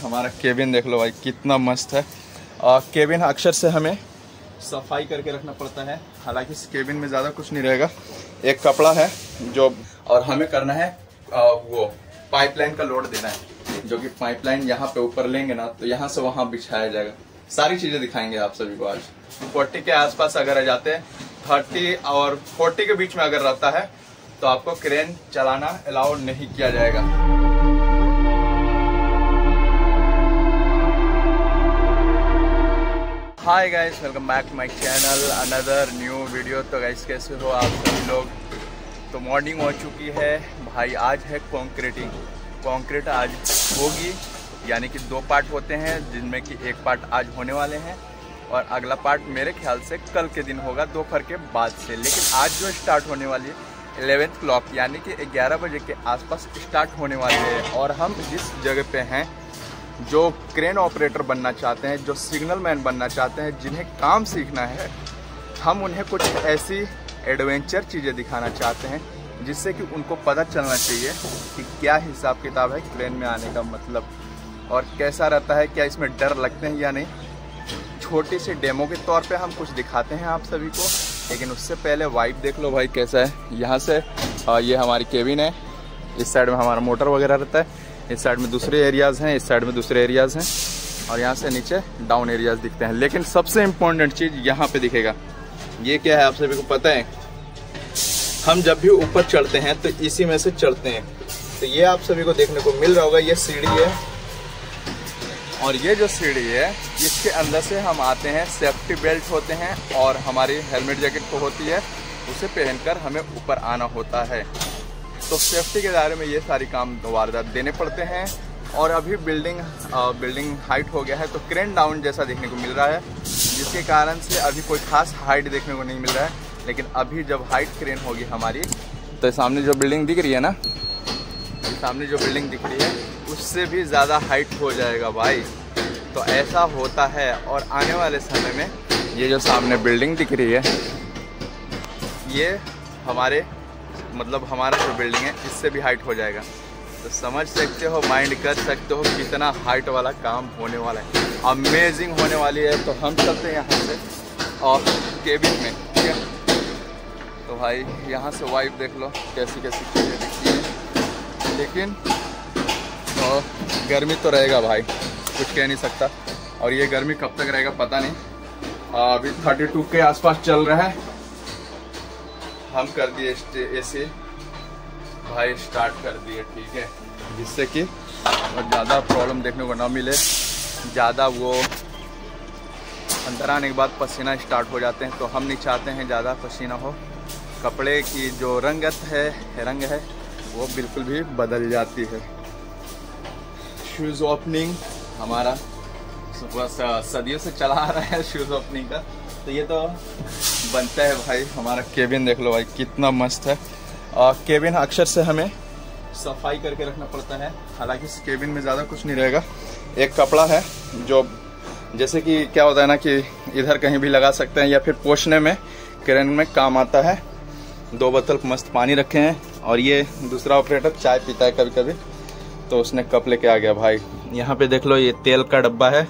हमारा केबिन देख लो भाई कितना मस्त है। केबिन अक्सर से हमें सफाई करके रखना पड़ता है, हालांकि इस केबिन में ज़्यादा कुछ नहीं रहेगा। एक कपड़ा है जो, और हमें करना है वो पाइपलाइन का लोड देना है, जो कि पाइपलाइन यहाँ पे ऊपर लेंगे ना तो यहाँ से वहाँ बिछाया जाएगा। सारी चीज़ें दिखाएंगे आप सभी को आज। 40 के आसपास अगर आ जाते हैं, 30 और 40 के बीच में अगर रहता है तो आपको क्रेन चलाना अलाउड नहीं किया जाएगा। Hi guys, welcome back to my channel, another new video. तो गाइस कैसे हो आप सभी लोग? तो मॉर्निंग हो चुकी है भाई। आज है कंक्रीट आज होगी, यानी कि 2 पार्ट होते हैं, जिनमें कि एक पार्ट आज होने वाले हैं और अगला पार्ट मेरे ख्याल से कल के दिन होगा, दोपहर के बाद से। लेकिन आज जो स्टार्ट होने वाली है 11 क्लॉक यानी कि 11 बजे के आसपास स्टार्ट होने वाली है। और हम जिस जगह पे हैं, जो क्रेन ऑपरेटर बनना चाहते हैं, जो सिग्नल मैन बनना चाहते हैं, जिन्हें काम सीखना है, हम उन्हें कुछ ऐसी एडवेंचर चीज़ें दिखाना चाहते हैं जिससे कि उनको पता चलना चाहिए कि क्या हिसाब किताब है क्रेन में आने का मतलब, और कैसा रहता है, क्या इसमें डर लगते हैं या नहीं। छोटी सी डेमो के तौर पे हम कुछ दिखाते हैं आप सभी को, लेकिन उससे पहले वाइब देख लो भाई कैसा है। यहाँ से ये हमारी केबिन है, इस साइड में हमारा मोटर वगैरह रहता है, इस साइड में दूसरे एरियाज़ हैं, इस साइड में दूसरे एरियाज़ हैं, और यहाँ से नीचे डाउन एरियाज़ दिखते हैं। लेकिन सबसे इम्पोर्टेंट चीज़ यहाँ पे दिखेगा। ये क्या है आप सभी को पता है? हम जब भी ऊपर चढ़ते हैं तो इसी में से चढ़ते हैं। तो ये आप सभी को देखने को मिल रहा होगा, ये सीढ़ी है, और ये जो सीढ़ी है इसके अंदर से हम आते हैं। सेफ्टी बेल्ट होते हैं और हमारी हेलमेट जैकेट तो होती है, उसे पहनकर हमें ऊपर आना होता है। तो सेफ्टी के दायरे में ये सारी काम वारदात देने पड़ते हैं। और अभी बिल्डिंग हाइट हो गया है तो क्रेन डाउन जैसा देखने को मिल रहा है, जिसके कारण से अभी कोई खास हाइट देखने को नहीं मिल रहा है। लेकिन अभी जब हाइट क्रेन होगी हमारी, तो सामने जो बिल्डिंग दिख रही है ना, सामने जो बिल्डिंग दिख रही है उससे भी ज़्यादा हाइट हो जाएगा भाई। तो ऐसा होता है, और आने वाले समय में ये जो सामने बिल्डिंग दिख रही है, ये हमारा जो बिल्डिंग है इससे भी हाइट हो जाएगा। तो समझ सकते हो, माइंड कर सकते हो कितना हाइट वाला काम होने वाला है, अमेजिंग होने वाली है। तो हम चलते हैं यहाँ से और केबिन में, ठीक है? तो भाई यहाँ से वाइब देख लो कैसी कैसी चीज़ें दिखती हैं। लेकिन गर्मी तो रहेगा भाई, कुछ कह नहीं सकता। और ये गर्मी कब तक रहेगा पता नहीं। अभी 32 के आसपास चल रहा है। हम कर दिए ऐसे भाई, स्टार्ट कर दिए, ठीक है, जिससे कि ज़्यादा प्रॉब्लम देखने को ना मिले। ज़्यादा वो अंदर आने के बाद पसीना स्टार्ट हो जाते हैं, तो हम नहीं चाहते हैं ज़्यादा पसीना हो। कपड़े की जो रंग है वो बिल्कुल भी बदल जाती है। शूज़ ओपनिंग हमारा सदियों से चला आ रहा है, शूज़ ओपनिंग का। तो ये तो बनता है भाई। हमारा केबिन देख लो भाई कितना मस्त है। केबिन अक्सर से हमें सफाई करके रखना पड़ता है, हालांकि इस केबिन में ज़्यादा कुछ नहीं रहेगा। एक कपड़ा है जो, जैसे कि क्या होता है ना कि इधर कहीं भी लगा सकते हैं, या फिर पोंछने में क्रेन में काम आता है। 2 बोतल मस्त पानी रखे हैं, और ये दूसरा ऑपरेटर चाय पीता है कभी कभी, तो उसने कप लेके आ गया भाई। यहाँ पे देख लो, ये तेल का डब्बा है,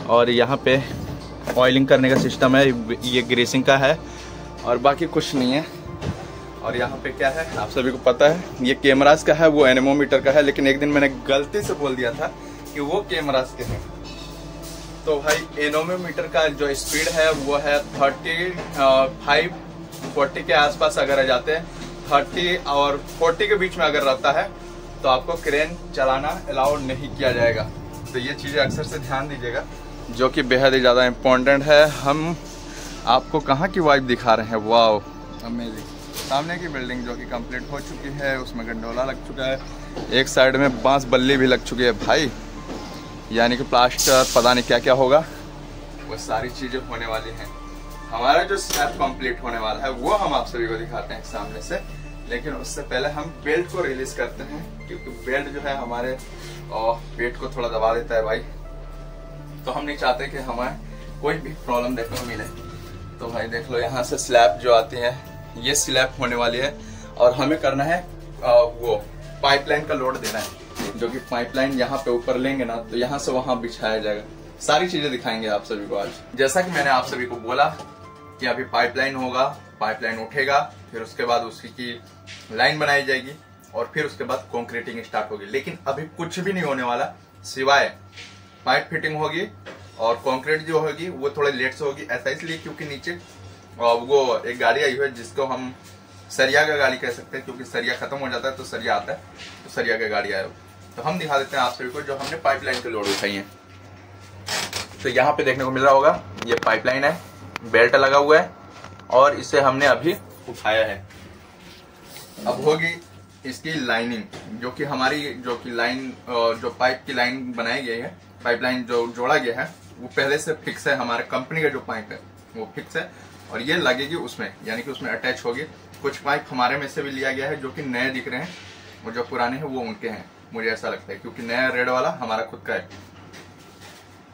और यहाँ पे ऑयलिंग करने का सिस्टम है, ये ग्रीसिंग का है, और बाकी कुछ नहीं है। और यहाँ पे क्या है आप सभी को पता है, ये कैमरास का है, वो एनेमोमीटर का है। लेकिन एक दिन मैंने गलती से बोल दिया था कि वो कैमरास के हैं। तो भाई एनेमोमीटर का जो स्पीड है वो है 40 के आसपास अगर आ जाते हैं, 30 और 40 के बीच में अगर रहता है तो आपको क्रेन चलाना अलाउड नहीं किया जाएगा। तो ये चीज़ें अक्सर से ध्यान दीजिएगा, जो कि बेहद ही ज़्यादा इम्पोर्टेंट है। हम आपको कहाँ की वाइब दिखा रहे हैं, वाओ अमेजिंग। सामने की बिल्डिंग जो कि कंप्लीट हो चुकी है, उसमें गंडोला लग चुका है, एक साइड में बांस बल्ली भी लग चुकी है भाई, यानी कि प्लास्टर पता नहीं क्या क्या होगा, वो सारी चीज़ें होने वाली हैं। हमारा जो स्लैब कंप्लीट होने वाला है वो हम आप सभी को दिखाते हैं सामने से। लेकिन उससे पहले हम बेल्ट को रिलीज करते हैं, क्योंकि बेल्ट जो है हमारे पेट को थोड़ा दबा देता है भाई। तो हम नहीं चाहते कि हमें कोई भी प्रॉब्लम देखने को मिले। तो भाई देख लो, यहाँ से स्लैब जो आती है, ये स्लैब होने वाली है, और हमें करना है वो पाइपलाइन का लोड देना है। जो कि पाइपलाइन यहाँ पे ऊपर लेंगे ना तो यहाँ से वहां बिछाया जाएगा। सारी चीजें दिखाएंगे आप सभी को आज। जैसा कि मैंने आप सभी को बोला कि अभी पाइपलाइन होगा, पाइपलाइन उठेगा, फिर उसके बाद उसकी की लाइन बनाई जाएगी और फिर उसके बाद कंक्रीटिंग स्टार्ट होगी। लेकिन अभी कुछ भी नहीं होने वाला, सिवाय पाइप फिटिंग होगी और कंक्रीट जो होगी वो थोड़े लेट से होगी। ऐसा इसलिए क्योंकि नीचे वो एक गाड़ी आई हुई है जिसको हम सरिया का गाड़ी कह सकते हैं, क्योंकि सरिया खत्म हो जाता है तो सरिया आता है, तो सरिया का गाड़ी आया। तो हम दिखा देते हैं आप सभी को जो हमने पाइपलाइन पे लोड उठाई है। तो यहाँ पे देखने को मिल रहा होगा ये पाइपलाइन है, बेल्ट लगा हुआ है और इसे हमने अभी उठाया है। अब होगी इसकी लाइनिंग, जो कि हमारी जो कि लाइन जो पाइप की लाइन बनाई गई है, पाइपलाइन जो जोड़ा गया है वो पहले से फिक्स है। हमारे कंपनी का जो पाइप है वो फिक्स है और ये लगेगी उसमें, यानी कि उसमें अटैच होगी। कुछ पाइप हमारे में से भी लिया गया है जो कि नए दिख रहे हैं और जो पुराने हैं वो उनके हैं, मुझे ऐसा लगता है, क्योंकि नया रेड वाला हमारा खुद का है।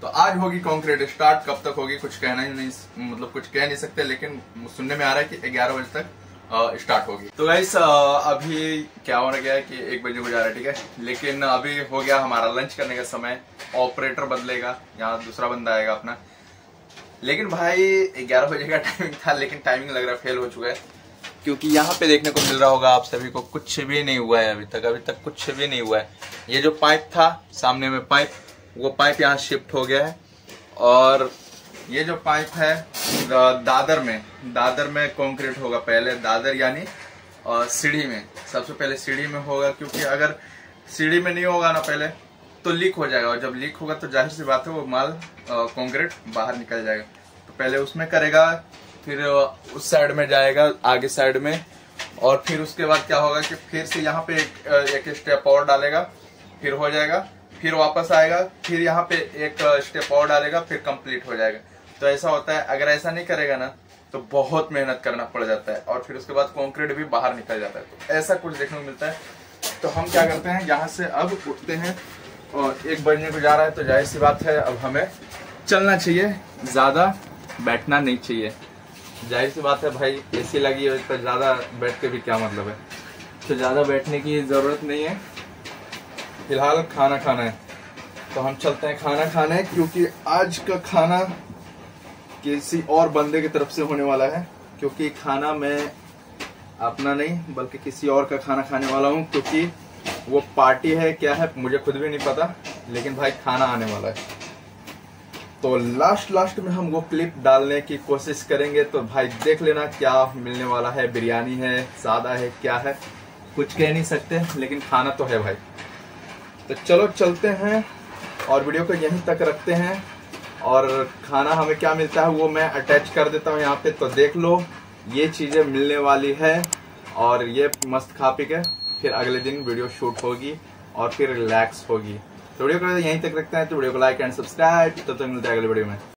तो आज होगी कंक्रीट स्टार्ट। कब तक होगी कुछ कहना ही नहीं, मतलब कुछ कह नहीं सकते, लेकिन सुनने में आ रहा है कि 11 बजे तक स्टार्ट होगी। तो गाइस अभी क्या हो गया है कि 1 बजे को जा रहा है, ठीक है, लेकिन अभी हो गया हमारा लंच करने का समय। ऑपरेटर बदलेगा, यहाँ दूसरा बंदा आएगा अपना। लेकिन भाई 11 बजे का टाइमिंग था, लेकिन टाइमिंग लग रहा है फेल हो चुका है, क्योंकि यहाँ पे देखने को मिल रहा होगा आप सभी को कुछ भी नहीं हुआ है अभी तक कुछ भी नहीं हुआ है। ये जो पाइप था सामने में पाइप, वो पाइप यहाँ शिफ्ट हो गया है और ये जो पाइप है दादर में कंक्रीट होगा पहले। दादर यानी सीढ़ी में, सबसे पहले सीढ़ी में होगा, क्योंकि अगर सीढ़ी में नहीं होगा ना पहले तो लीक हो जाएगा और जब लीक होगा तो जाहिर सी बात है वो माल कंक्रीट बाहर निकल जाएगा। तो पहले उसमें करेगा, फिर उस साइड में जाएगा आगे साइड में, और फिर उसके बाद क्या होगा कि फिर से यहाँ पे एक स्टेप और डालेगा, फिर हो जाएगा, फिर वापस आएगा, फिर यहाँ पे एक स्टेप और डालेगा, फिर कंप्लीट हो जाएगा। तो ऐसा होता है, अगर ऐसा नहीं करेगा ना तो बहुत मेहनत करना पड़ जाता है और फिर उसके बाद कंक्रीट भी बाहर निकल जाता है। तो ऐसा कुछ देखने को मिलता है। तो हम क्या करते हैं, यहाँ से अब उठते हैं और 1 बजने को जा रहा है, तो जाहिर सी बात है अब हमें चलना चाहिए, ज्यादा बैठना नहीं चाहिए। जाहिर सी बात है भाई, एसी लगी है तो ज्यादा बैठ के भी क्या मतलब है, तो ज्यादा बैठने की जरूरत नहीं है। फिलहाल खाना खाना है तो हम चलते हैं खाना खाने, क्योंकि आज का खाना किसी और बंदे की तरफ से होने वाला है। क्योंकि खाना मैं अपना नहीं बल्कि किसी और का खाना खाने वाला हूँ, क्योंकि वो पार्टी है क्या है मुझे खुद भी नहीं पता, लेकिन भाई खाना आने वाला है। तो लास्ट में हम वो क्लिप डालने की कोशिश करेंगे, तो भाई देख लेना क्या मिलने वाला है। बिरयानी है, सादा है, क्या है कुछ कह नहीं सकते, लेकिन खाना तो है भाई। तो चलो चलते हैं और वीडियो को यहीं तक रखते हैं, और खाना हमें क्या मिलता है वो मैं अटैच कर देता हूँ यहाँ पे। तो देख लो ये चीजें मिलने वाली है और ये मस्त खा पी के फिर अगले दिन वीडियो शूट होगी और फिर रिलैक्स होगी। तो वीडियो को यहीं तक रखते हैं, तो वीडियो को लाइक एंड सब्सक्राइब। तो मिलते हैं अगले वीडियो में।